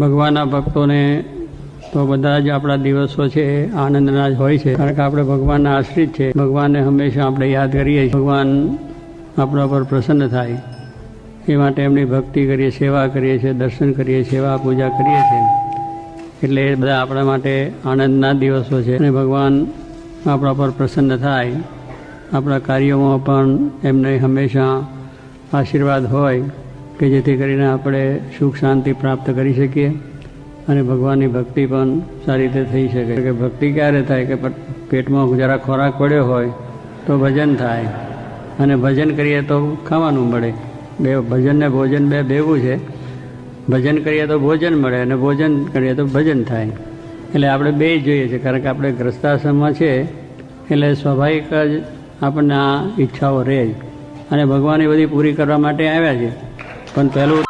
ભગવાનના ભક્તોને તો બધા જ આપણા દિવસો છે આનંદના જ હોય છે, કારણ કે આપણે ભગવાનના આશ્રિત છે. ભગવાનને હંમેશા આપણે યાદ કરીએ છીએ. ભગવાન આપણા પર પ્રસન્ન થાય એ માટે એમની ભક્તિ કરીએ, સેવા કરીએ છીએ, દર્શન કરીએ, સેવા પૂજા કરીએ છીએ. એટલે એ બધા આપણા માટે આનંદના દિવસો છે. અને ભગવાન આપણા પર પ્રસન્ન થાય, આપણા કાર્યોમાં પણ એમને હંમેશા આશીર્વાદ હોય કે જેથી કરીને આપણે સુખ શાંતિ પ્રાપ્ત કરી શકીએ અને ભગવાનની ભક્તિ પણ સારી રીતે થઈ શકે. કે ભક્તિ ક્યારે થાય કે પેટમાં જરા ખોરાક પડ્યો હોય તો ભજન થાય, અને ભજન કરીએ તો ખાવાનું મળે. બે ભજન ને ભોજન બે ભેગું છે. ભજન કરીએ તો ભોજન મળે અને ભોજન કરીએ તો ભજન થાય. એટલે આપણે બે જ જોઈએ છે, કારણ કે આપણે ગ્રસ્તાશ્રમમાં છે એટલે સ્વાભાવિક જ આપણને આ ઈચ્છાઓ રહે જ, અને ભગવાન એ બધી પૂરી કરવા માટે આવ્યા છે. પણ પહેલું